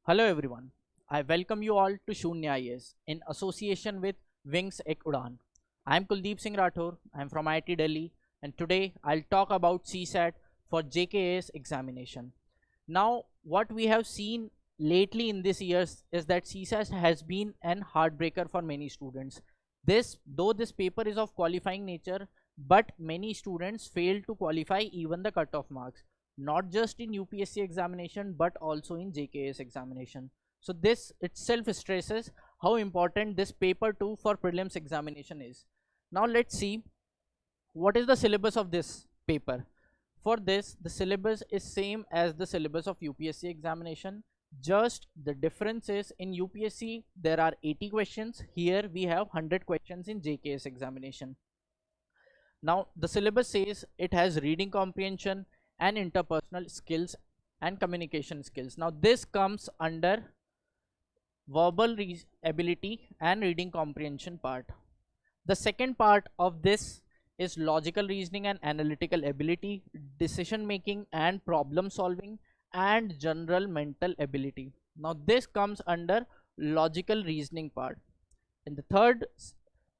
Hello everyone. I welcome you all to Shunya IAS in association with Wings Ek Udan. I am Kuldeep Singh Rathore. I am from IIT Delhi and today I'll talk about CSAT for JKAS examination. Now what we have seen lately in this years is that CSAT has been an heartbreaker for many students. This paper is of qualifying nature, but many students fail to qualify even the cutoff marks, not just in UPSC examination but also in JKS examination. So this itself stresses how important this paper 2 for prelims examination is. Now let's see what is the syllabus of this paper. For this, the syllabus is same as the syllabus of UPSC examination. Just the difference is in UPSC there are 80 questions, here we have 100 questions in JKS examination. Now the syllabus says it has reading comprehension and interpersonal skills and communication skills. Now this comes under verbal ability and reading comprehension part. The second part of this is logical reasoning and analytical ability, decision making and problem solving, and general mental ability. Now this comes under logical reasoning part. And the third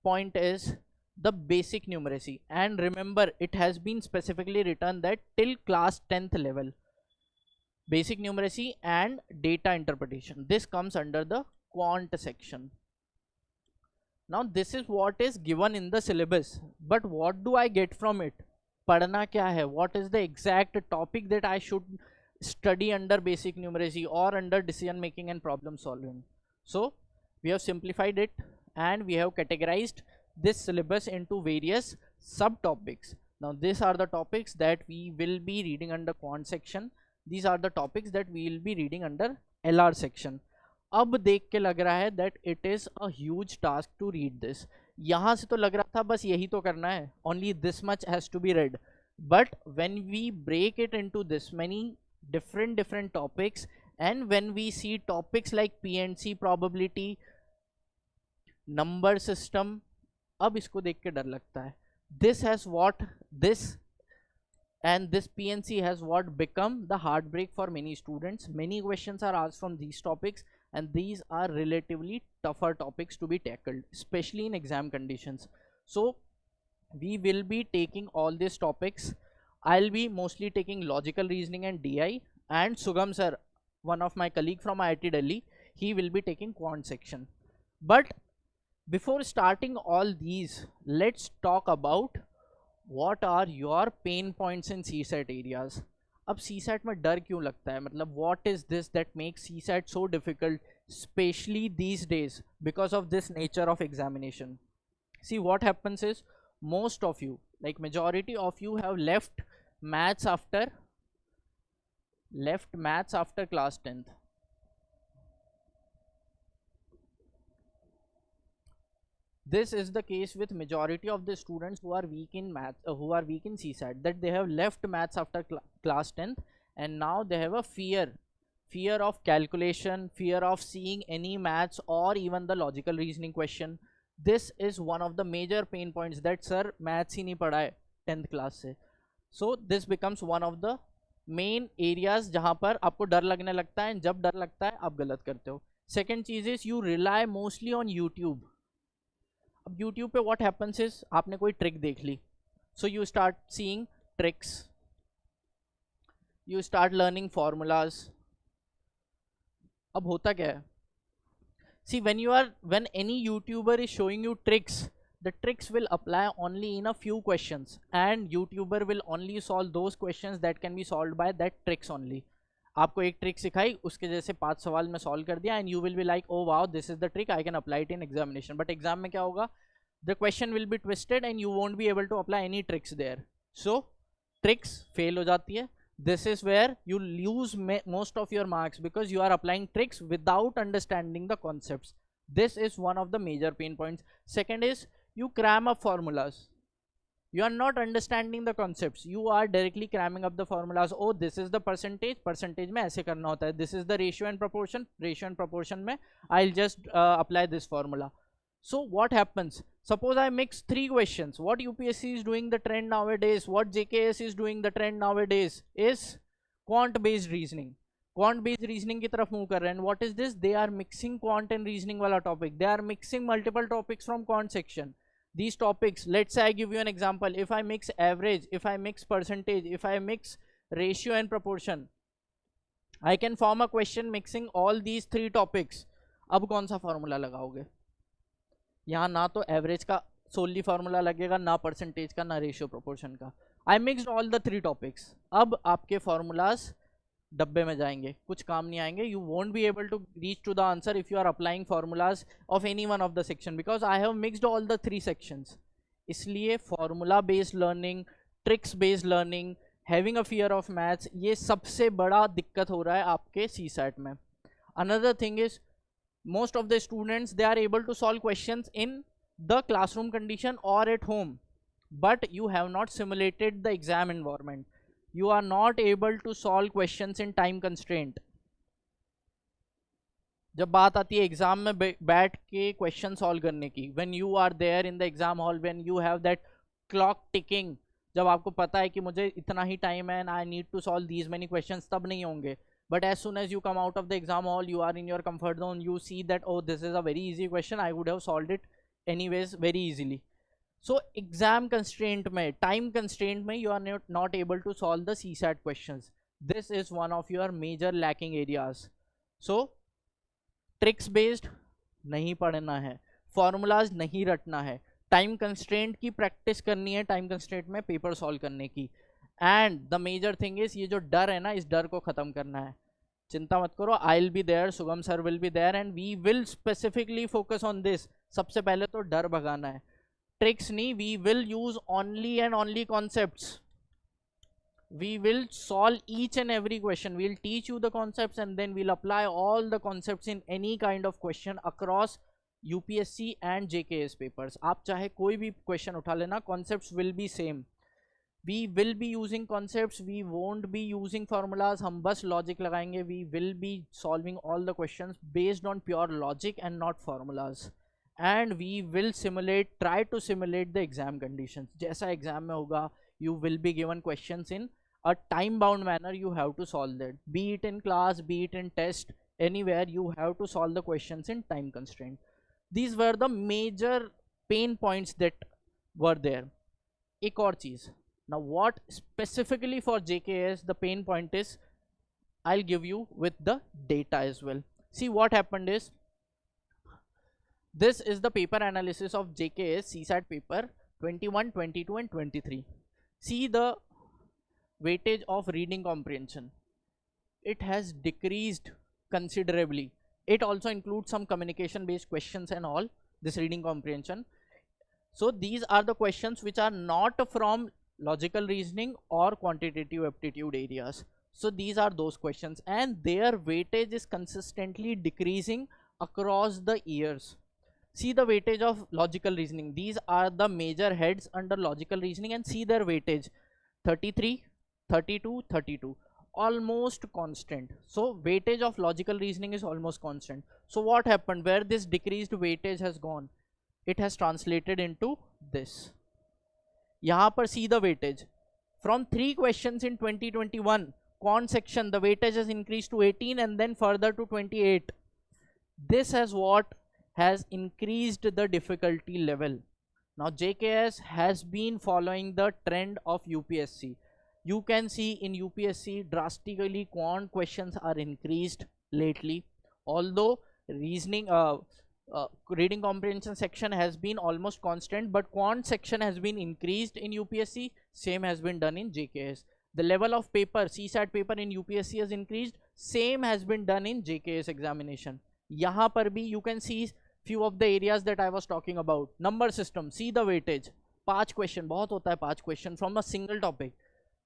point is the basic numeracy, and remember it has been specifically written that till class 10th level basic numeracy and data interpretation, this comes under the quant section. Now this is what is given in the syllabus, but what do I get from it? Padhna kya hai? What is the exact topic that I should study under basic numeracy or under decision making and problem solving? So we have simplified it and we have categorized this syllabus into various subtopics. Now these are the topics that we will be reading under quant section. These are the topics that we will be reading under LR section. अब देख के लग रहा है that it is a huge task to read this. यहाँ से तो लग रहा था बस यही तो करना है, only this much has to be read. But when we break it into this many different topics, and when we see topics like PNC probability, number system, अब इसको देख के डर लगता है. This PNC has what become the heartbreak for many students. Many questions are asked from these topics and these are relatively tougher topics to be tackled, especially in exam conditions. So we will be taking all these topics. I'll be mostly taking logical reasoning and DI, and Sugam sir, one of my colleague from IIT Delhi, he will be taking quant section. But before starting all these, let's talk about what are your pain points in CSAT areas. अब CSAT में डर क्यों लगता है, मतलब what is this that makes CSAT so difficult, especially these days because of this nature of examination? See, what happens is most of you, like majority of you, have left maths after class 10th. This is the case with majority of the students who are weak in maths, who are weak in CSAT, that they have left maths after class 10th and now they have a fear of calculation, fear of seeing any maths or even the logical reasoning question. This is one of the major pain points, that sir maths ही नहीं पढ़ा है 10th class से. So this becomes one of the main areas जहाँ पर आपको डर लगने लगता है, जब डर लगता है आप गलत करते हो. Second चीज is you rely mostly on YouTube. अब YouTube पे what happens is आपने कोई ट्रिक देख ली, so you start seeing tricks, you start learning formulas. अब होता क्या है, see when any YouTuber is showing you tricks, the tricks will apply only in a few questions and YouTuber will only solve those questions that can be solved by that tricks only. आपको एक trick सिखाई, उसके जैसे 5 सवाल में सॉल्व कर दिया and you will be like oh wow this is the trick, I can apply it in examination. But exam में क्या होगा, the question will be twisted and you won't be able to apply any tricks there. So tricks fail हो जाती है. This is where you lose most of your marks because you are applying tricks without understanding the concepts. This is one of the major pain points. Second is you cram up formulas. You are not understanding the concepts, you are directly cramming up the formulas. Oh, this is the percentage में ऐसे करना होता है, this is the ratio and proportion में I'll just apply this formula. So what happens, suppose I mix 3 questions. What UPSC is doing the trend nowadays, what JKS is doing the trend nowadays is quant based reasoning. Quant based reasoning की तरफ move कर रहे हैं. What is this? They are mixing quant and reasoning वाला topic. They are mixing multiple topics from quant section. These topics, let's say I give you an example. If I mix average, if I mix percentage, if I mix ratio and proportion, I can form a question mixing all these three topics. अब कौन सा formula लगाओगे? यहाँ ना तो average का सोली formula लगेगा, ना परसेंटेज का, ना रेशियो प्रोपोर्शन का. I mixed all the three topics. अब आपके फॉर्मूलाज डब्बे में जाएंगे, कुछ काम नहीं आएंगे. You won't be able to reach to the answer if you are applying formulas of any one of the section, because I have mixed all the three sections. इसलिए formula based learning, tricks based learning, having a fear of maths, ये सबसे बड़ा दिक्कत हो रहा है आपके CSAT में. Another thing is most of the students, they are able to solve questions in the classroom condition or at home, but you have not simulated the exam environment. You are not able to solve questions in time constraint. जब बात आती है exam में बैठ के question solve करने की, when you are there in the exam hall, when you have that clock ticking, जब आपको पता है कि मुझे इतना ही टाइम है and I need to solve these many questions, तब नहीं होंगे. But as soon as you come out of the exam hall, you are in your comfort zone, you see that, oh, this is a very easy question, I would have solved it anyways very easily. So exam constraint mein, time constraint mein, you are not able to solve the CSAT questions. This is one of your major lacking areas. So tricks based नहीं पढ़ना है, formulas नहीं रटना है, time constraint की practice करनी है, time constraint में paper solve करने की. And the major thing is, ये जो डर है ना, इस डर को खत्म करना है. चिंता मत करो, I will be there, Sugam sir will be there, and we will specifically focus on this. सबसे पहले तो डर भगाना है, ट्रिक्स नहीं. We will use only and only concepts. we will solve each and every question. We'll teach you the concepts and then we'll apply all the concepts in any kind of question across UPSC and JKS papers. आप चाहे कोई भी question उठा लेना, concepts will be same. We will be using concepts, we won't be using formulas. हम बस logic लगाएंगे. We will be solving all the questions based on pure logic and not formulas. And we will simulate, try to simulate the exam conditions. जैसा exam में होगा, you will be given questions in a time bound manner. You have to solve that, be it in class, be it in test, anywhere you have to solve the questions in time constraint. These were the major pain points that were there. एक और चीज, now what specifically for JKS the pain point is, I'll give you with the data as well. See what happened is, this is the paper analysis of JKS CSAT paper 21, 22 and 23. See the weightage of reading comprehension. It has decreased considerably. It also includes some communication based questions and all, this reading comprehension. So these are the questions which are not from logical reasoning or quantitative aptitude areas. So these are those questions and their weightage is consistently decreasing across the years. See the weightage of logical reasoning. These are the major heads under logical reasoning and see their weightage. 33, 32, 32. Almost constant. So weightage of logical reasoning is almost constant. So what happened? Where this decreased weightage has gone, it has translated into this. यहाँ पर see the weightage. From 3 questions in 2021, quant section, the weightage has increased to 18 and then further to 28. This has what has increased the difficulty level. Now JKS has been following the trend of UPSC. You can see in UPSC drastically quant questions are increased lately, although reasoning reading comprehension section has been almost constant, but quant section has been increased in UPSC. Same has been done in JKS. The level of paper, CSAT paper in UPSC has increased. Same has been done in JKS examination. यहाँ पर भी you can see few of the areas that I was talking about. Number system, see the weightage. 5 question, बहुत होता है 5 question from a single topic.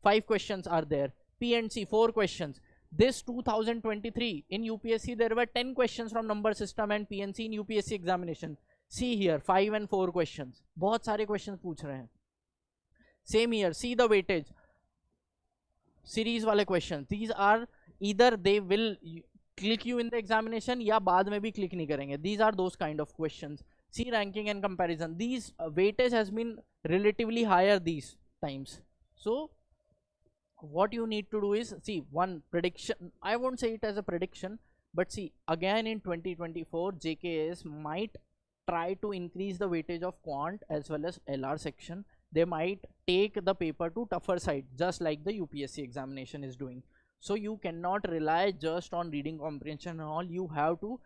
5 questions are there. P&C 4 questions. This 2023 in UPSC there were 10 questions from number system and P&C in UPSC examination. See here 5 and 4 questions. बहुत सारे questions पूछ रहे हैं. Same here. See the weightage. Series वाले questions. These are either they will click you in the examination या बाद में भी click नहीं करेंगे. These are those kind of questions. See ranking and comparison. These weightage has been relatively higher these times. So what you need to do is, see, one prediction, I won't say it as a prediction, but see, again in 2024 JKS might try to increase the weightage of quant as well as LR section. They might take the paper to tougher side, just like the UPSC examination is doing. So you cannot rely just on reading comprehension and all. You have to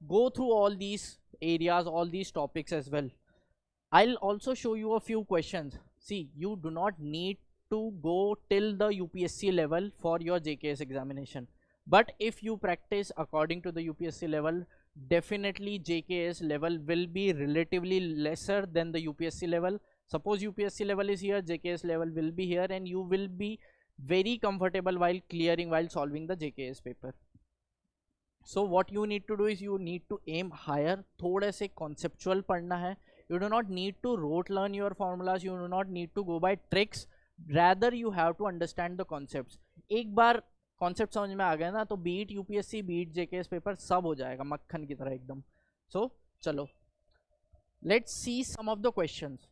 go through all these areas, all these topics as well. I'll also show you a few questions. See, you do not need to go till the UPSC level for your JKS examination, but if you practice according to the UPSC level, definitely JKS level will be relatively lesser than the UPSC level. Suppose UPSC level is here, JKS level will be here, and you will be very comfortable while clearing, while solving the JKS paper. So what you need to do is you need to aim higher. थोड़े से conceptual पढ़ना है. You do not need to rote learn your formulas. You do not need to go by tricks. Rather you have to understand the concepts. एक बार concept समझ में आ गया ना, तो beat UPSC, beat JKS paper सब हो जाएगा मक्खन की तरह एकदम. So चलो, let's see some of the questions.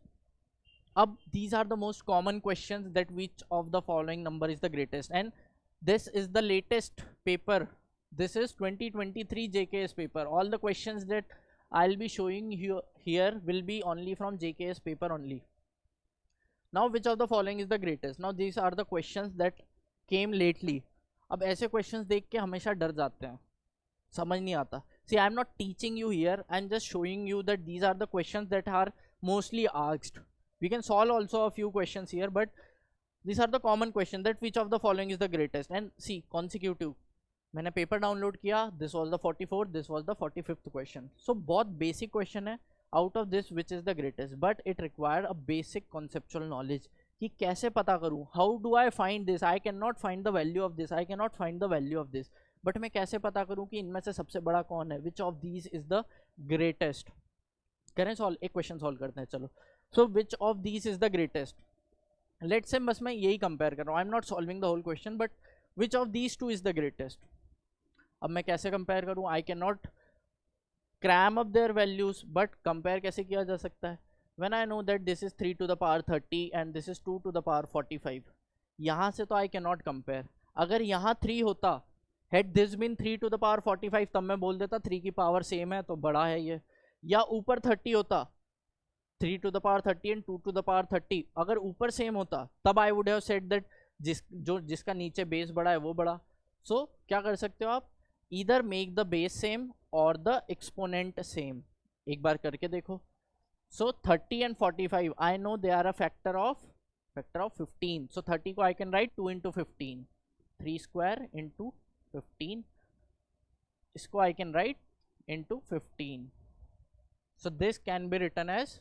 अब these are the most common questions, that which of the following number is the greatest, and this is the latest paper. This is 2023 JKS paper. All the questions that I'll be showing you here will be only from JKS paper only. Now which of the following is the greatest? Now these are the questions that came lately. अब ऐसे questions देख के हमेशा डर जाते हैं, समझ नहीं आता. See, I'm not teaching you here, I'm just showing you that these are the questions that are mostly asked. We can solve also a few questions here, but these are the common questions, that which of the following is the greatest. And see, consecutive, मैंने paper download किया, this was the 44th, this was the 45th question. So बहुत basic question है. Out of this which is the greatest, but it required a basic conceptual knowledge कि कैसे पता करूँ, how do I find this, I can not find the value of this, I can not find the value of this, but मैं कैसे पता करूँ कि इनमें से सबसे बड़ा कौन है, which of these is the greatest. करें सॉल्व, एक क्वेश्चन सॉल्व करते हैं. चलो, so which of these is the greatest. Let's say बस मैं यही कंपेयर कर रहा हूँ, I am not solving the whole question, but which of these two is the greatest. अब मैं कैसे कंपेयर करूं, I can not cram up their values, but compare कैसे किया जा सकता है. When I know that this is 3 to the power 30 and this is 2 to the power 45, यहाँ से तो आई कैन नॉट कंपेयर. अगर यहाँ 3 होता, had this been 3 to the power 45, तब मैं बोल देता 3 की पावर सेम है तो बड़ा है ये. या ऊपर 30 होता, 3 to the power 30 and 2 to the power 30, अगर ऊपर सेम होता तब I would have said that जिसका नीचे बेस बड़ा है वो बड़ा. सो क्या कर सकते हो आप, either make the base same or the exponent same. एक बार करके देखो. So 30 and 45, I know they are a factor of 15. So 30 को I can write 2 into 15, 3 square into 15. इसको I can write into 15. So this can be written as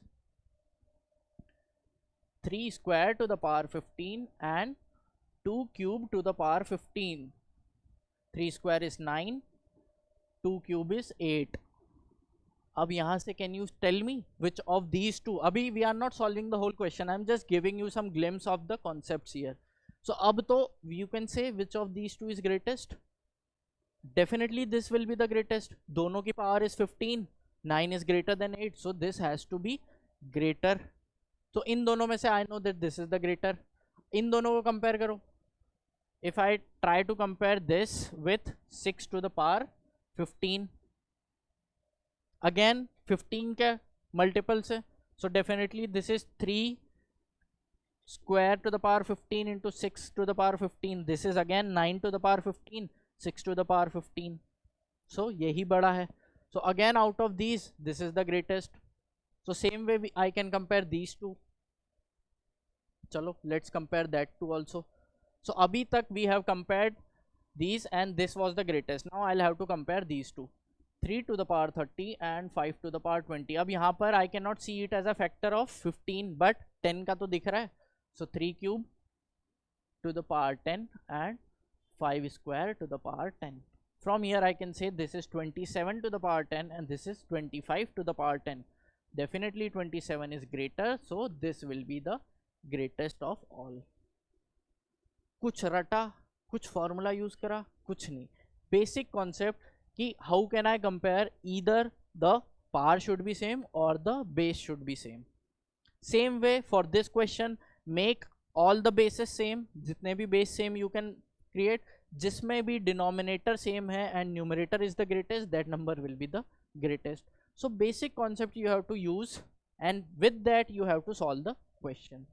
3 square to the power 15 and 2 cube to the power 15. 3 square is 9, 2 cube is 8. अब यहाँ से can you tell me which of these two, अभी we are not solving the whole question, I am just giving you some glimpse of the concepts here. So अब तो you can say which of these two is greatest. Definitely this will be the greatest. दोनों की power is 15, 9 is greater than 8, so this has to be greater. तो इन दोनों में से I know that this is the greater. इन दोनों को compare करो. If I try to compare this with 6 to the power 15, again 15 के multiple से, so definitely this is 3 square to the power 15 into 6 to the power 15. This is again 9 to the power 15, 6 to the power 15. So यही बड़ा है. So again out of these, this is the greatest. So same way I can compare these two. चलो, let's compare that two also. So अभी तक we have compared these and this was the greatest. Now I'll have to compare these two, 3 to the power 30 and 5 to the power 20. अब यहाँ पर I cannot see it as a factor of 15, but 10 का तो दिख रहा है. So 3 cube to the power 10 and 5 square to the power 10. From here I can say this is 27 to the power 10 and this is 25 to the power 10. Definitely 27 is greater, so this will be the greatest of all. कुछ रटा, कुछ formula use करा, कुछ नहीं. Basic concept कि how can I compare, either the power should be same और the base should be same. Same way for this question, make all the bases same, जितने भी base same you can create, जिसमें भी denominator same है and numerator is the greatest, that number will be the greatest. So basic concept you have to use, and with that you have to solve the question.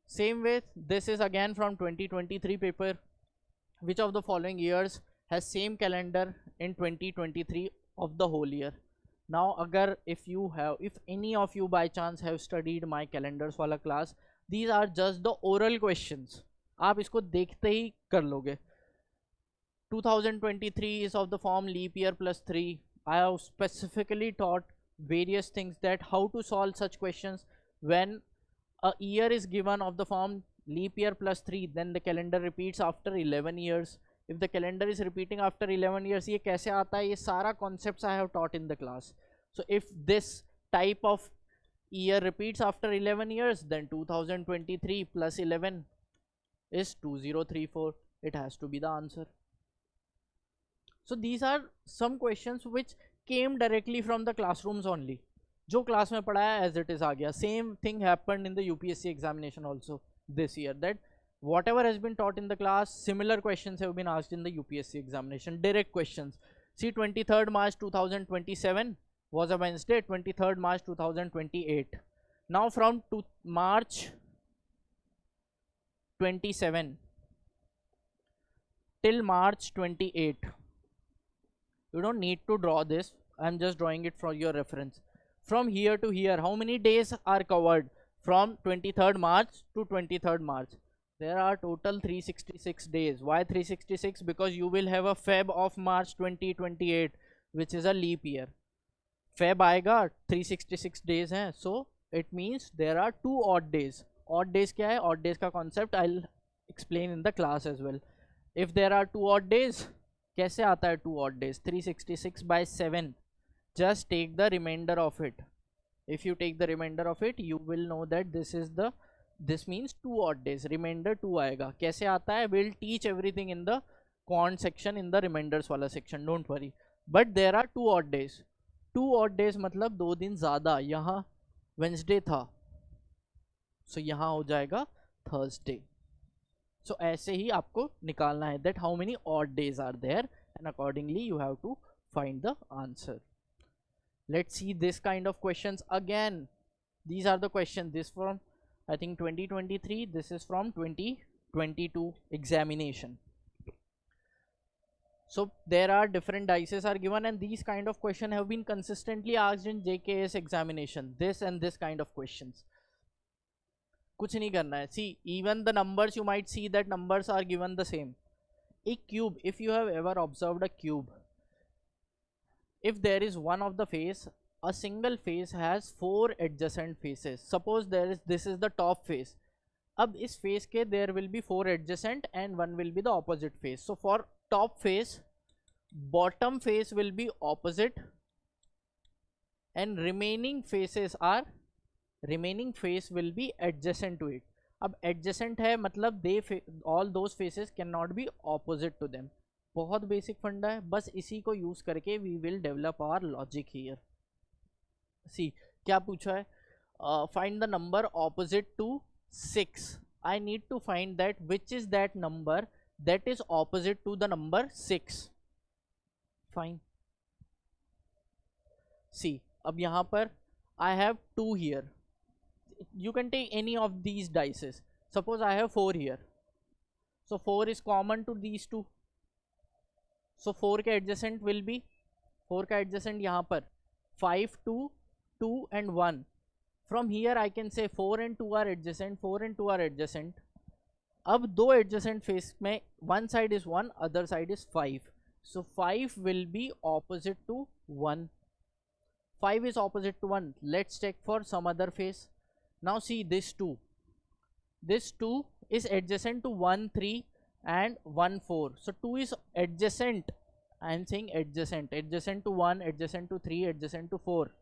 Same way, this is again from 2023 paper. Which of the following years has same calendar in 2023 of the whole year? Now agar if any of you by chance have studied my calendars wala class, these are just the oral questions, आप इसको देखते ही कर लोगे. 2023 is of the form leap year plus 3. I have specifically taught various things that how to solve such questions. When a year is given of the form leap year plus 3, then the calendar repeats after 11 years. If the calendar is repeating after 11 years, ये कैसे आता है, ये सारा concepts I have taught in the class. So if this type of year repeats after 11 years, then 2023 plus 11 is 2034. It has to be the answer. So these are some questions which came directly from the classrooms only. जो class में पढ़ाया as it is आ गया. Same thing happened in the UPSC examination also this year, that whatever has been taught in the class, similar questions have been asked in the UPSC examination, direct questions. See, 23rd March 2027 was a Wednesday, 23rd March 2028. Now from March 27 till March 28, you don't need to draw this, I'm just drawing it for your reference. From here to here, how many days are covered from 23rd March to 23rd March? There are total 366 days. Why 366? Because you will have a Feb of March 2028, which is a leap year. Feb आएगा, 366 days हैं, so it means there are 2 odd days. Odd days क्या है? Odd days का concept I'll explain in the class as well. If there are 2 odd days, कैसे आता है 2 odd days? 366 by 7. Just take the remainder of it. If you take the remainder of it, you will know that this means 2 odd days. Remainder 2 आएगा. कैसे आता है? We'll teach everything in the quant section, in the remainders वाला section. Don't worry. But there are 2 odd days. 2 odd days मतलब 2 दिन ज़्यादा. यहाँ Wednesday था, so यहाँ हो जाएगा Thursday. So ऐसे ही आपको निकालना है that how many odd days are there, and accordingly you have to find the answer. Let's see this kind of questions again. These are the questions. This from I think 2023. This is from 2022 examination. So there are different dices are given, and these kind of questions have been consistently asked in JKS examination. This and this kind of questions. कुछ नहीं करना है. See, even the numbers, you might see that numbers are given the same. A cube, if you have ever observed a cube, if there is one of the face, a single face has 4 adjacent faces. Suppose this is the top face. अब इस face के there will be 4 adjacent and one will be the opposite face. So for top face, bottom face will be opposite and remaining face will be adjacent to it. अब adjacent है मतलब all those faces cannot be opposite to them. बहुत basic फंडा है, बस इसी को use करके we will develop our logic here. See क्या पूछा है? Find the number opposite to 6. I need to find that which is that number that is opposite to the number 6. Fine. See अब यहाँ पर I have 2 here. You can take any of these dices. Suppose I have 4 here, so 4 is common to these 2. So 4 के adjacent will be 4 का adjacent यहाँ पर 5, 2, 2 and 1. From here I can say 4 and 2 are adjacent, 4 and 2 are adjacent. अब 2 adjacent face में one side is 1, other side is 5. So 5 will be opposite to 1. 5 is opposite to 1. Let's check for some other face. Now see this 2. This 2 is adjacent to 1, 3 and 1, 4. So 2 is adjacent. I am saying adjacent to 1, adjacent to 3, adjacent to 4,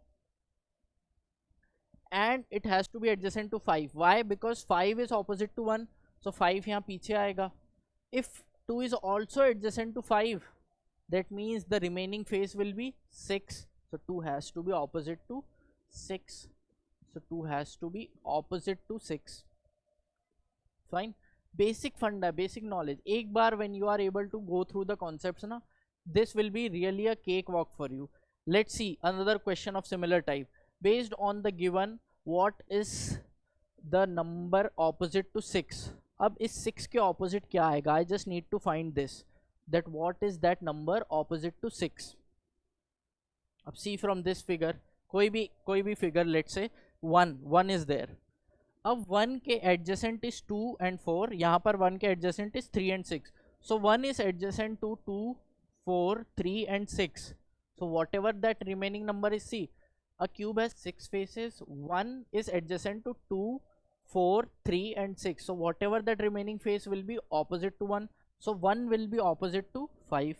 and it has to be adjacent to 5. Why? Because 5 is opposite to 1, so 5 यहाँ पीछे आएगा. If 2 is also adjacent to 5, that means the remaining face will be 6. So 2 has to be opposite to 6. So 2 has to be opposite to 6. fine. Basic funda, basic knowledge. एक बार when you are able to go through the concepts ना, this will be really a cakewalk for you. Let's see another question of similar type. Based on the given, what is the number opposite to 6? अब इस 6 के opposite क्या आएगा? I just need to find this, that what is that number opposite to 6. अब see from this figure, कोई भी figure, let's say 1 is there. अब 1 के adjacent is 2 and 4, यहाँ पर 1 के adjacent is 3 and 6. So 1 is adjacent to 2, 4, 3 and 6. So whatever that remaining number is, see, a cube has 6 faces, 1 is adjacent to 2, 4, 3 and 6. So whatever that remaining face will be opposite to 1. So 1 will be opposite to 5.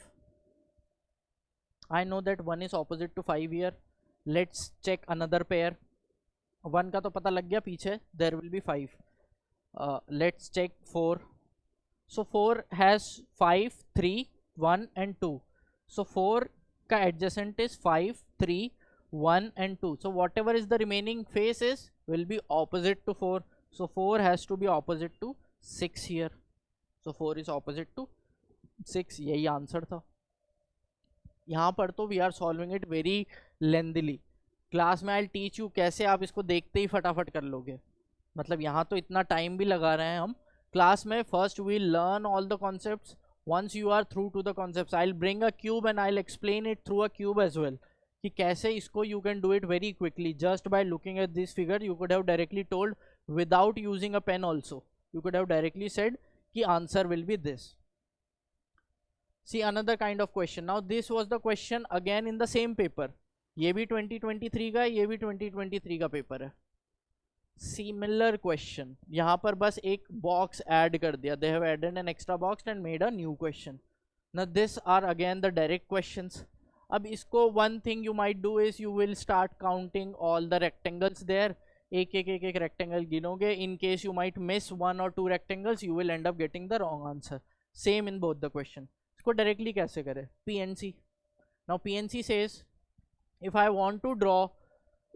I know that 1 is opposite to 5 here. Let's check another pair. 1 का तो पता लग गया पीछे, there will be 5. Let's check 4. So 4 has 5, 3, 1 and 2. So 4 का adjacent is 5, 3, 1 and 2. So whatever is the remaining face is will be opposite to 4. So 4 has to be opposite to 6 here. So 4 is opposite to 6. यही answer था. यहाँ पर तो we are solving it very lengthily. Class में I teach you कैसे आप इसको देखते ही फटाफट कर लोगे. मतलब यहाँ तो इतना टाइम भी लगा रहे हैं हम. क्लास में first we learn all the concepts. once you are through to the concepts, I'll bring a cube and I'll explain it through a cube as well, कि कैसे इसको you can do it very quickly just by looking at this figure. You could have directly told without using a pen also. You could have directly said कि answer will be this. See another kind of question. Now this was the question again in the same paper. ये भी 2023 का, ये भी 2023 का paper है. Similar question. यहाँ पर बस एक box add कर दिया. They have added an extra box and made a new question. Now this are again the direct questions. अब इसको one thing you might do is you will start counting all the rectangles there. एक rectangle गिनोगे. In case you might miss one or two rectangles, you will end up getting the wrong answer. Same in both the question. इसको directly कैसे करें? PNC. Now PNC says if I want to draw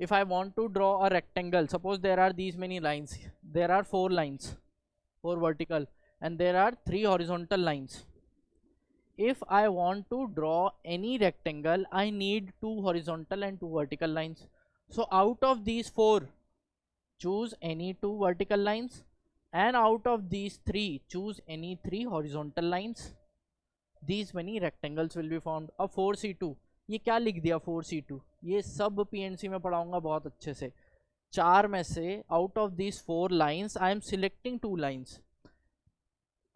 a rectangle, suppose there are these many lines. There are 4 lines, 4 vertical, and there are 3 horizontal lines. If I want to draw any rectangle, I need 2 horizontal and 2 vertical lines. So out of these 4, choose any 2 vertical lines, and out of these 3, choose any 3 horizontal lines. These many rectangles will be formed. अब 4C2, ये क्या लिख दिया 4C2? ये सब PNC में पढ़ाऊंगा बहुत अच्छे से. 4 में से out of these 4 lines I am selecting 2 lines.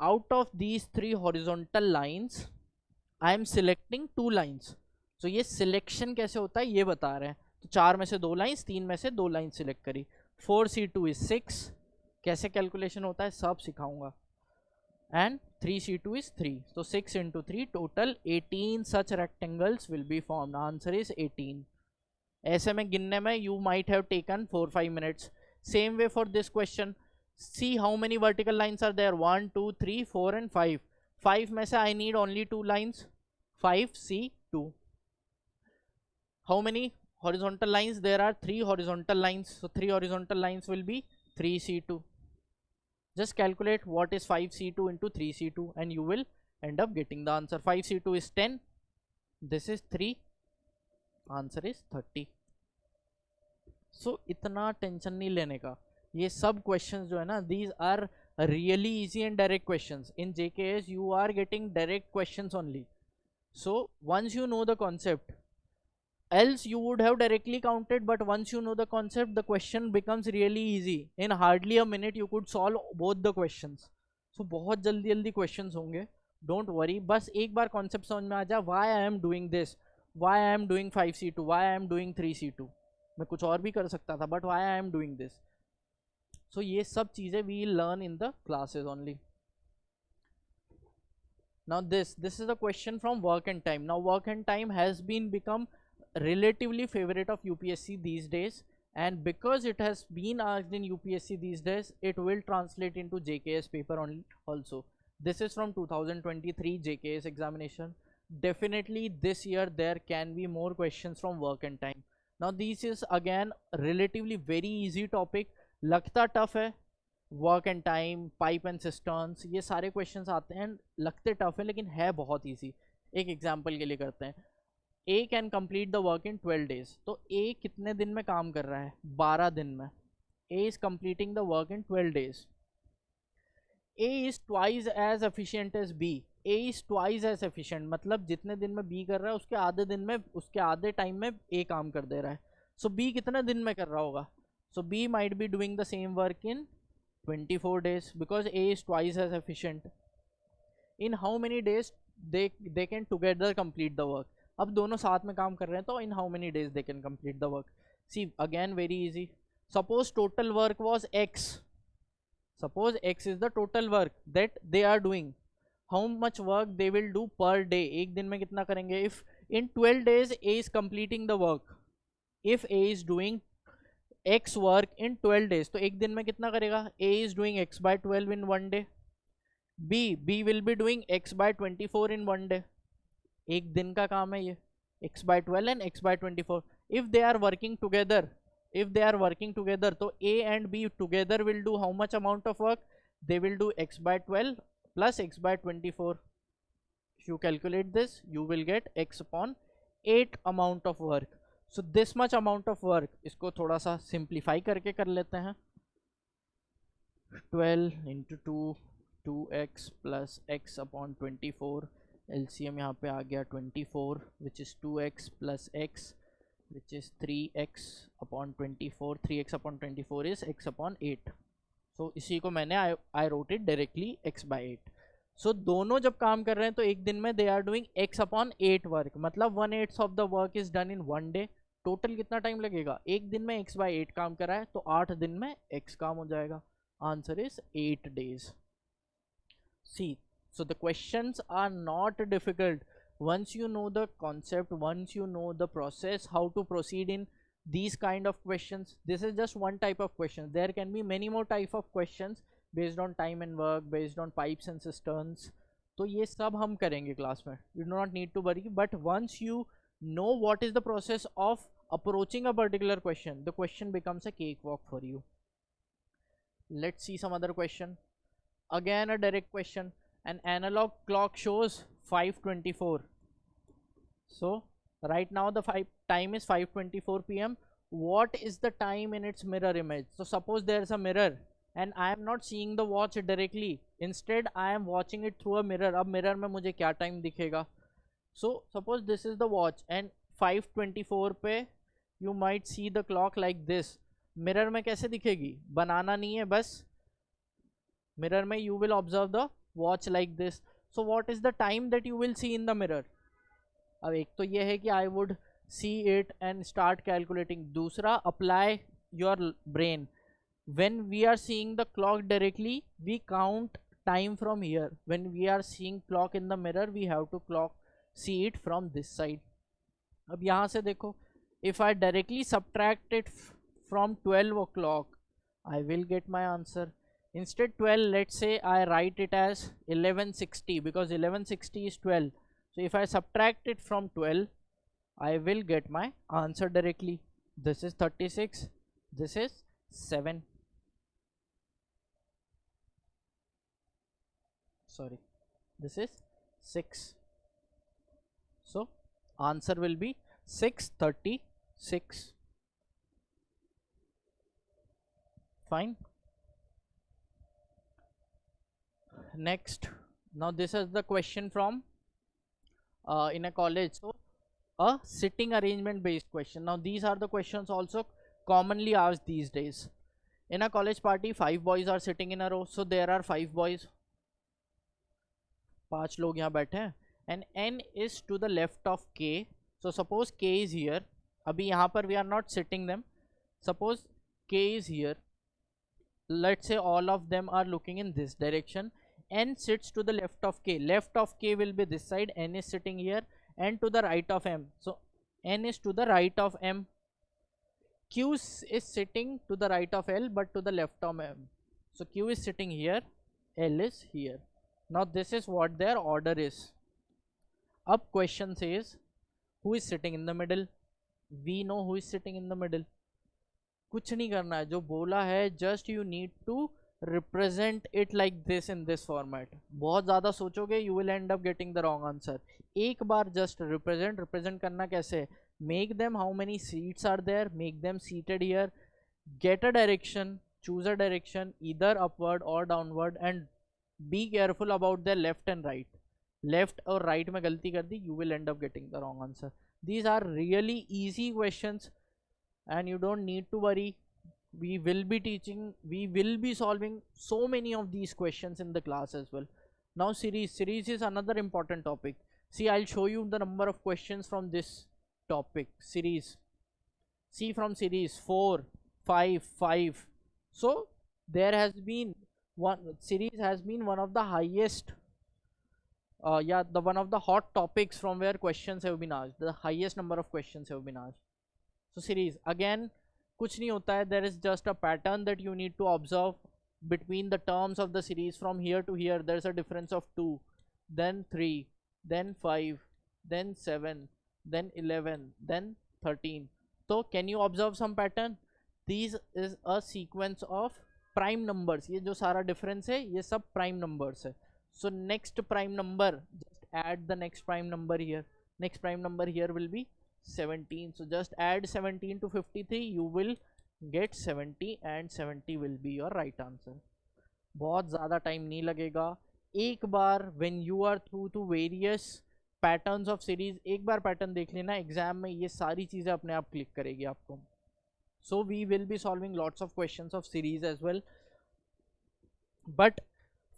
Out of these 3 horizontal lines I am selecting 2 lines. So ये selection कैसे होता है ये बता रहे हैं. तो 4 में से 2 lines, 3 में से 2 lines select करी. 4C2 is 6. कैसे calculation होता है सब सिखाऊंगा. And 3C2 is 3. So 6 into 3, total 18 such rectangles will be formed. Answer is 18. ऐसे में गिनने में you might have taken 4-5 minutes. Same way for this question. See how many vertical lines are there? 1, 2, 3, 4 and 5. 5 में से I need only 2 lines. 5C2. How many horizontal lines? There are 3 horizontal lines. So 3 horizontal lines will be 3C2. Just calculate what is 5C2 into 3C2 and you will end up getting the answer. 5C2 is 10. This is 3. Answer is 30. So इतना tension नहीं लेने का. ये सब questions जो है ना, these are really easy and direct questions. In JKS you are getting direct questions only. So once you know the concept, else you would have directly counted, but once you know the concept, the question becomes really easy. In hardly a minute you could solve both the questions. So बहुत जल्दी questions होंगे. Don't worry. बस एक बार concept समझ में आ जा. Why I am doing this? Why I am doing 5C2? Why I am doing 3C2? मैं कुछ और भी कर सकता था, but why I am doing this? So ये सब चीजें we learn in the classes only. Now this is the question from work and time. Now work and time has been become relatively favorite of UPSC these days, and because it has been asked in UPSC these days, it will translate into JKS paper only also. This is from 2023 JKS examination. Definitely this year there can be more questions from work and time. Now this is again relatively very easy topic. लगता tough है work and time, pipe and cisterns, ये सारे questions आते हैं, लगते tough है लेकिन है बहुत ईजी। एक एग्जांपल के लिए करते हैं, A can complete the work in 12 days. तो ए कितने दिन में काम कर रहा है? 12 दिन में। A is completing the work in 12 days. A is twice as efficient as B. A is twice as efficient मतलब जितने दिन में बी कर रहा है उसके आधे दिन में, उसके आधे टाइम में ए काम कर दे रहा है। सो बी कितने दिन में कर रहा होगा? So be might be doing the same work in 24 days because A is twice as efficient. In how many days they can together complete the work? अब दोनों साथ में काम कर रहे हैं तो in how many days they can complete the work? See, again very easy. Suppose total work was X. Suppose X is the total work that they are doing. How much work they will do per day? एक दिन में कितना करेंगे? If in 12 days A is completing the work, if A is doing x work in 12 days, तो एक दिन में कितना करेगा? a is doing x by 12 in one day, b will be doing x by 24 in one day. एक दिन का काम है ये, x by 12 and x by 24। If they are working together, if they are working together, तो a and b together will do how much amount of work? They will do x by 12 plus x by 24. If you calculate this, you will get x upon 8 amount of work. So this much amount of work, इसको थोड़ा सा simplify करके कर लेते हैं। 12 into 2, 2x plus x upon 24, LCM यहाँ पे आ गया 24, which is 2x plus x, which is 3x upon 24, 3x upon 24 is x upon 8. So इसी को मैंने I wrote it directly x by 8. So दोनों जब काम कर रहे हैं तो एक दिन में they are doing x upon 8 work, मतलब 1/8 of the work is done in one day. Total कितना टाइम लगेगा? एक दिन में x by 8 काम कर रहा है तो 8 दिन में x काम हो जाएगा। Answer is 8 days. See, so the questions are not difficult. Once you know the concept, once you know the process, how to proceed in these kind of questions, this is just one type of question. There can be many more type of questions based on time and work, based on pipes and cisterns. तो ये सब हम करेंगे class में, you do not need to worry. But once you know what is the process of approaching a particular question, the question becomes a cakewalk for you. Let's see some other question. Again a direct question. An analog clock shows 5:24. So right now the time is 5:24 p.m. What is the time in its mirror image? So suppose there is a mirror and I am not seeing the watch directly. Instead I am watching it through a mirror. अब mirror में मुझे क्या time दिखेगा? So suppose this is the watch and 5:24 पे you might see the clock like this. Mirror में कैसे दिखेगी? बनाना नहीं है, बस mirror में you will observe the watch like this. So what is the time that you will see in the mirror? अब एक तो ये है कि I would see it and start calculating. दूसरा, apply your brain. When we are seeing the clock directly, we count time from here. When we are seeing clock in the mirror, we have to see it from this side. अब यहाँ से देखो, if I directly subtract it from 12 o'clock, I will get my answer. Instead 12, let's say I write it as 1160 because 1160 is 12. So if I subtract it from 12, I will get my answer directly. This is 36, this is 7. Sorry, this is 6. So answer will be 6:36. Fine. Next, now this is the question from in a college. So a sitting arrangement based question. Now these are the questions also commonly asked these days. In a college party, 5 boys are sitting in a row. So there are 5 boys. 5 लोग यहाँ बैठे हैं and n is to the left of k. So suppose k is here. अभी यहाँ पर we are not sitting them. Suppose k is here. Let's say all of them are looking in this direction. N sits to the left of k. Left of k will be this side. N is sitting here and to the right of m. So n is to the right of m. Q is sitting to the right of L but to the left of m. So Q is sitting here, L is here. Now this is what their order is. Up question says, who is sitting in the middle? We know who is sitting in the middle. कुछ नहीं करना है, जो बोला है just you need to represent it like this in this format. बहुत ज़्यादा सोचोगे you will end up getting the wrong answer. एक बार just represent करना कैसे, make them how many seats are there, make them seated here, get a direction, choose a direction either upward or downward, and be careful about their left and right. Left और right में गलती कर दी, you will end up getting the wrong answer. These are really easy questions and you don't need to worry. We will be solving so many of these questions in the class as well. Now series is another important topic. See, I'll show you the number of questions from this topic series. See, from series 4, 5. So there has been one of the highest one of the hot topics from where questions have been asked. The highest number of questions have been asked. So series again, कुछ नहीं होता है, there is just a pattern that you need to observe between the terms of the series. From here to here there is a difference of 2, then 3, then 5, then 7, then 11, then 13. So can you observe some pattern? These is a sequence of prime numbers. ये जो सारा difference है ये सब prime numbers है. So next prime number, just add the next prime number here. Next prime number here will be 17. So just add 17 to 53, you will get 70 and 70 will be your right answer. बहुत ज़्यादा time नहीं लगेगा. एक बार when you are through to various patterns of series, एक बार pattern देख लेना, exam में ये सारी चीज़ें अपने आप क्लिक करेगी आपको. So we will be solving lots of questions of series as well. But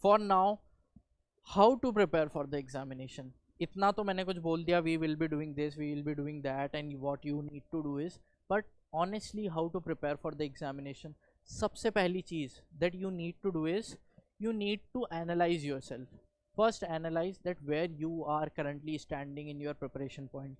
for now, how to prepare for the examination? इतना तो मैंने कुछ बोल दिया, we will be doing this, we will be doing that, and what you need to do is, but honestly how to prepare for the examination? सबसे पहली चीज़ that you need to do is you need to analyze yourself. First analyze that where you are currently standing in your preparation point.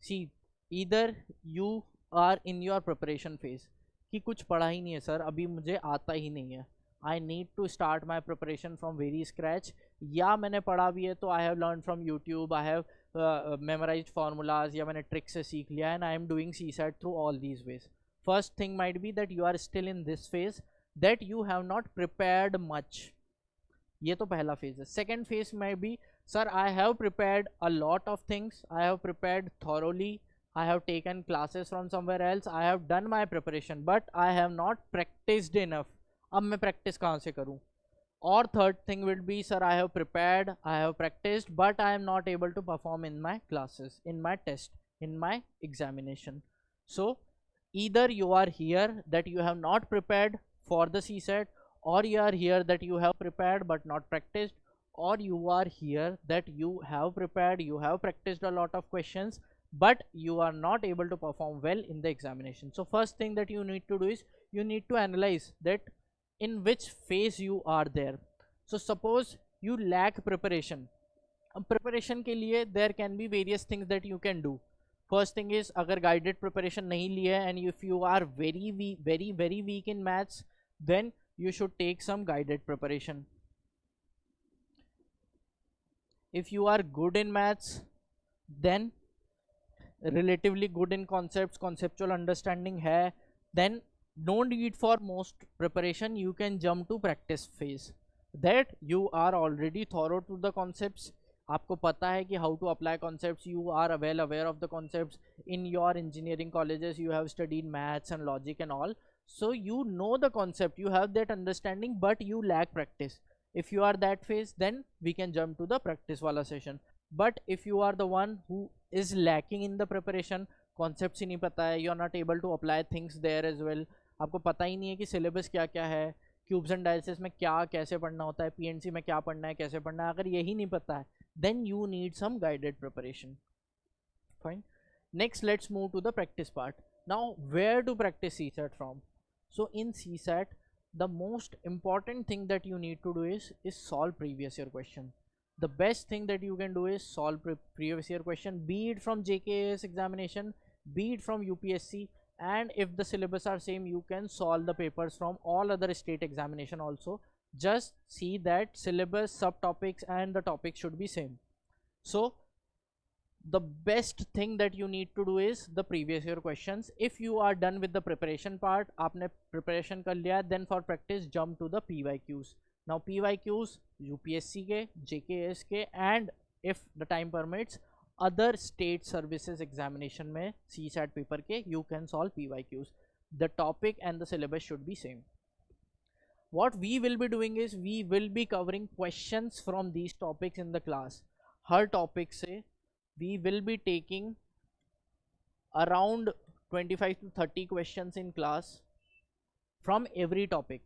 See, either you are in your preparation phase कि कुछ पढ़ा ही नहीं है sir, अभी मुझे आता ही नहीं है, I need to start my preparation from very scratch, या मैंने पढ़ा भी है तो I have learned from YouTube, I have memorized formulas, या मैंने ट्रिक से सीख लिया, and I am doing CSAT through all these ways. First thing might be that you are still in this phase, that you have not prepared much. ये तो पहला phase है. Second phase might be, sir, I have prepared a lot of things, I have prepared thoroughly, I have taken classes from somewhere else, I have done my preparation, but I have not practiced enough. अब मैं practice कहाँ से करूँ? Or third thing will be, sir, I have prepared, I have practiced, but I am not able to perform in my classes, in my test, in my examination. So either you are here that you have not prepared for the CSAT, or you are here that you have prepared but not practiced, or you are here that you have prepared, you have practiced a lot of questions, but you are not able to perform well in the examination. So first thing that you need to do is you need to analyze that in which phase you are there. So suppose you lack preparation. Preparation के लिए there can be various things that you can do. First thing is, अगर guided preparation नहीं ली है and if you are very weak in maths, then you should take some guided preparation. If you are good in maths, then relatively good in concepts, conceptual understanding है, then no need for most preparation, you can jump to practice phase, that you are already thorough to the concepts, आपको पता है कि how to apply concepts, you are well aware of the concepts. In your engineering colleges you have studied maths and logic and all, so you know the concept, you have that understanding, but you lack practice. If you are that phase, then we can jump to the practice wala session. But if you are the one who is lacking in the preparation, concepts ही नहीं पता है, you are not able to apply things there as well, आपको पता ही नहीं है कि syllabus क्या क्या है, क्यूब्स एंड डायलिसिस में क्या कैसे पढ़ना होता है, पीएनसी में क्या पढ़ना है, कैसे पढ़ना है, अगर यही नहीं पता है, then you need some guided preparation. Fine. Next, let's move to the practice part. Now, where to practice CSAT from? So in CSAT, the most important thing that you need to do is solve previous year question. The best thing that you can do is solve previous year question, be it from JKS examination, be it from UPSC, and if the syllabus are same, you can solve the papers from all other state examination also. Just see that syllabus, subtopics and the topics should be same. So the best thing that you need to do is the previous year questions. If you are done with the preparation part, आपने preparation कर लिया, then for practice jump to the PYQs. Now PYQs UPSC के, JKS के, and if the time permits other state services examination में CSAT paper के, you can solve PYQs. The topic and the syllabus should be same. What we will be doing is we will be covering questions from these topics in the class. Her topic से we will be taking around 25 to 30 questions in class from every topic.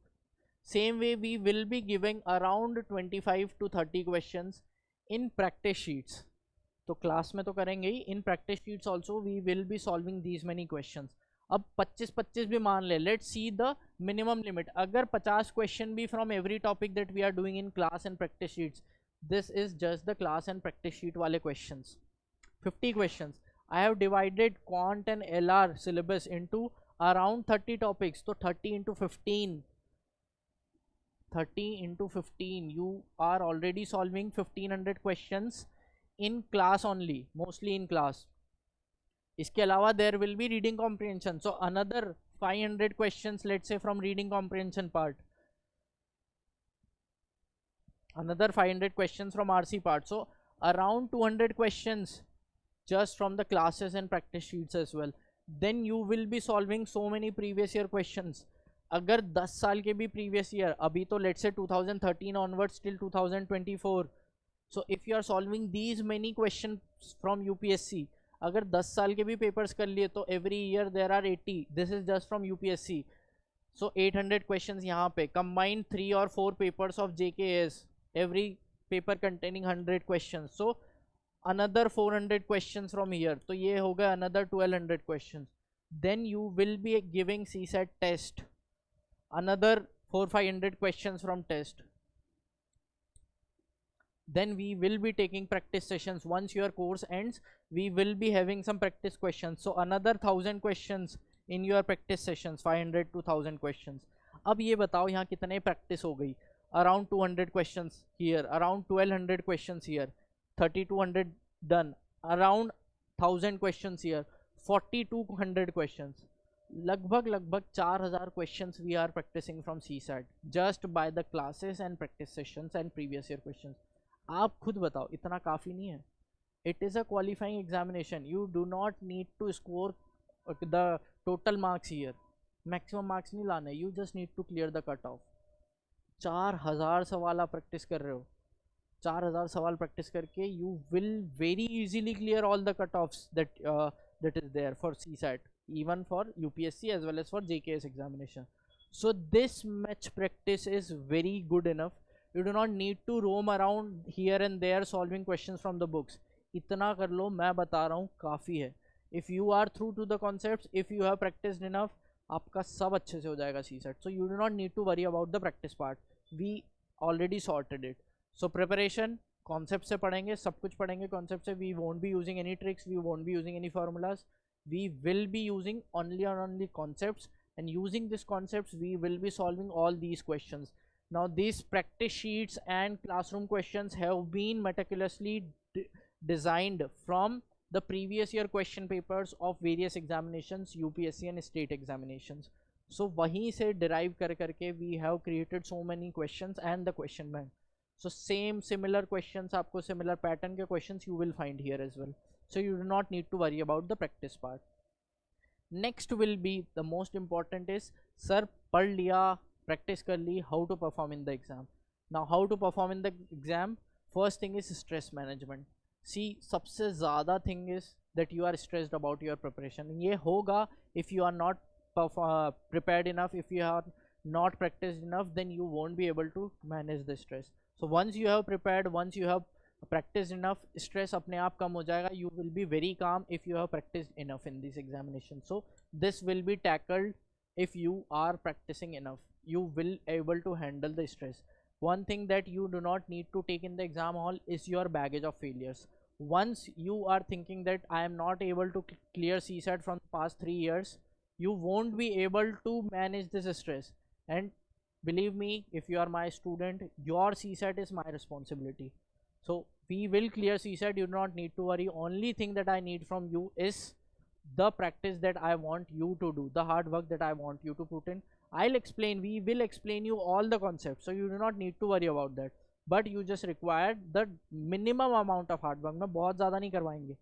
Same way we will be giving around 25 to 30 questions in practice sheets. तो class में तो करेंगे ही, in practice sheets also we will be solving these many questions. अब 25-25 भी मान ले, let's see the minimum limit. अगर 50 क्वेश्चन भी from every topic that we are doing in class and practice sheets, this is just the class and practice sheet वाले questions. 50 questions. I have divided quant and LR syllabus into around 30 topics. So 30 into 15. 30 into 15. You are already solving 1500 questions in class only. Mostly in class. इसके अलावा there will be reading comprehension. So another 500 questions, let's say from reading comprehension part. Another 500 questions from RC part. So around 200 questions just from the classes and practice sheets as well. Then you will be solving so many previous year questions. अगर 10 साल के भी previous year, अभी तो let's say 2013 onwards till 2024. So if you are solving these many questions from UPSC, अगर 10 साल के भी papers कर लिए तो every year there are 80. This is just from UPSC. So 800 questions यहाँ पे. Combine 3 or 4 papers of JKS. Every paper containing 100 questions. So another 400 questions from here. तो ये होगा another 1200 questions. Then you will be giving CSAT test. Another 400-500 questions from test. Then we will be taking practice sessions. Once your course ends, we will be having some practice questions. So another 1000 questions in your practice sessions. 500 to 1000 questions. अब ये बताओ यहाँ कितने practice हो गई? Around 200 questions here. Around 1200 questions here. 3200 done. Around 1000 questions here. 4200 questions. लगभग 4000 questions we are practicing from CSAT just by the classes and practice sessions and previous year questions. आप खुद बताओ, इतना काफ़ी नहीं है? It is a qualifying examination. You do not need to score the total marks here. Maximum marks नहीं लाने. You just need to clear the cutoff. 4000 सवाल आप प्रैक्टिस कर रहे हो. 4000 सवाल प्रैक्टिस करके you will very easily clear all the cutoffs that is there for CSAT, even for UPSC as well as for JKS examination. So this much practice is very good enough. You do not need to roam around here and there solving questions from the books. इतना कर लो, मैं बता रहा हूँ काफ़ी है. If you are through to the concepts, if you have practiced enough, आपका सब अच्छे से हो जाएगा CSAT. So you do not need to worry about the practice part. We already sorted it. So preparation, concept से पढ़ेंगे, सब कुछ पढ़ेंगे concept से. We won't be using any tricks, we won't be using any formulas. We will be using only concepts, and using these concepts we will be solving all these questions. Now these practice sheets and classroom questions have been meticulously designed from the previous year question papers of various examinations, UPSC and state examinations. So वहीं से derive कर करके we have created so many questions and the question bank. So similar questions, आपको similar pattern के questions you will find here as well. So you do not need to worry about the practice part. Next will be the most important is, sir पढ़ लिया, practice कर ली, how to perform in the exam. Now how to perform in the exam? First thing is stress management. See, सबसे ज़्यादा thing is that you are stressed about your preparation. ये होगा if you are not prepared enough, if you are not practiced enough, then you won't be able to manage the stress. So once you have prepared, once you have practiced enough, stress अपने आप कम हो जाएगा. You will be very calm if you have practiced enough in this examination. So this will be tackled if you are practicing enough. You will able to handle the stress. One thing that you do not need to take in the exam hall is your baggage of failures. Once you are thinking that I am not able to clear CSAT from the past 3 years, you won't be able to manage this stress. And believe me, if you are my student, your CSAT is my responsibility. So we will clear CSAT. You do not need to worry. Only thing that I need from you is the practice that I want you to do, the hard work that I want you to put in. We will explain you all the concepts, so you do not need to worry about that. But you just require the minimum amount of hard work. मैं बहुत ज़्यादा नहीं करवाएंगे.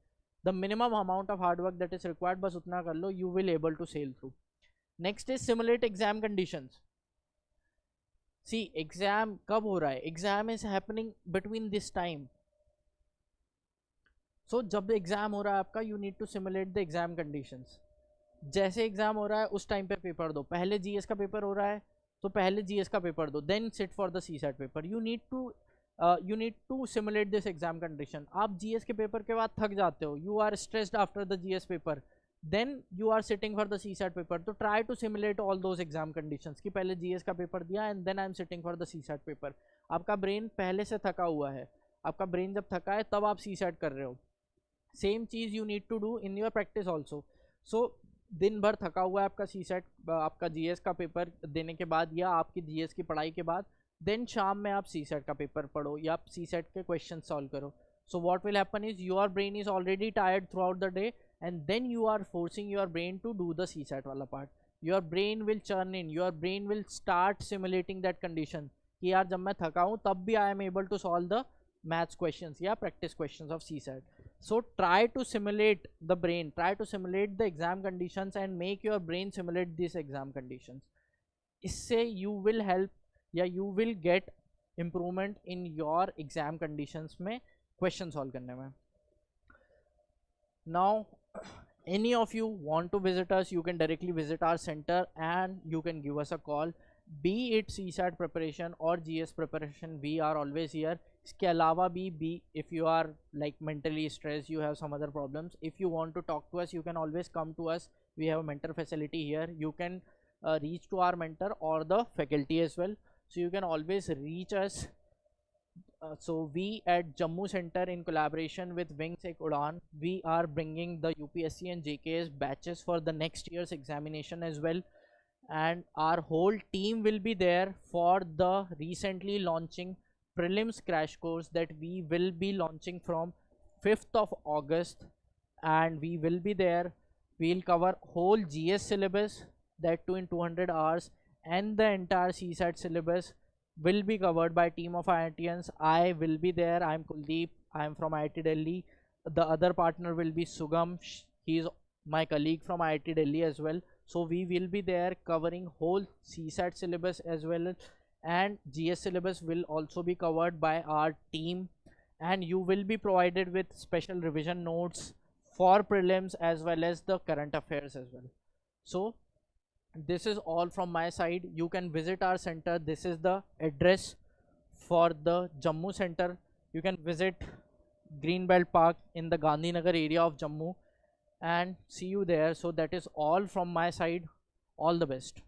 The minimum amount of hard work that is required, बस उतना कर लो, you will able to sail through. Next is simulate exam conditions. See, exam कब हो रहा है? Exam is happening between this time. So जब एग्जाम हो रहा है आपका, you need to simulate the exam conditions. जैसे एग्जाम हो रहा है उस टाइम पे पेपर दो. पहले जीएस का पेपर हो रहा है तो पहले जीएस का पेपर दो, then sit for the CSAT paper. You need to simulate this exam condition. आप जीएस के पेपर के बाद थक जाते हो, you are stressed after the GS paper, then you are sitting for the CSAT paper. तो try to simulate all those exam conditions कि पहले जीएस का पेपर दिया and then I am sitting for the CSAT paper. आपका brain पहले से थका हुआ है. आपका ब्रेन जब थका है तब आप सीसैट कर रहे हो. सेम चीज़ you need to do in your practice also. So दिन भर थका हुआ है आपका सीसैट, आपका जीएस का पेपर देने के बाद या आपकी जीएस की पढ़ाई के बाद, देन शाम में आप सीसैट का पेपर पढ़ो या आप सीसैट के क्वेश्चन सॉल्व करो. So what will happen is your brain is already tired throughout the day and then you are forcing your brain to do the CSAT वाला part. Your brain will churn in, your brain will start simulating that condition कि यार जब मैं थका हूँ तब भी I am able to solve the maths questions या practice questions of CSAT. So try to simulate the brain, try to simulate the exam conditions and make your brain simulate these exam conditions. इससे you will help या you will get improvement in your exam conditions में question solve करने में. Now any of you want to visit us, you can directly visit our center and you can give us a call. Be it CSAT preparation or GS preparation, we are always here. इसके अलावा भी if you are like mentally stressed, you have some other problems, if you want to talk to us, you can always come to us. We have a mentor facility here. You can reach to our mentor or the faculty as well. So you can always reach us. So we at Jammu Center, in collaboration with Wings Ek Udan, we are bringing the UPSC and JKS batches for the next year's examination as well. And our whole team will be there for the recently launching prelims crash course that we will be launching from 5th of August, and we will be there. We'll cover whole GS syllabus, that too in 200 hours, and the entire CSAT syllabus will be covered by team of IITians. I will be there. I'm Kuldeep. I'm from IIT Delhi. The other partner will be Sugam. He is my colleague from IIT Delhi as well. So we will be there covering whole CSAT syllabus as well, and GS syllabus will also be covered by our team, and you will be provided with special revision notes for prelims as well as the current affairs as well. So this is all from my side. You can visit our center. This is the address for the Jammu Center. You can visit Greenbelt Park in the Gandhinagar area of Jammu and see you there. So that is all from my side. All the best.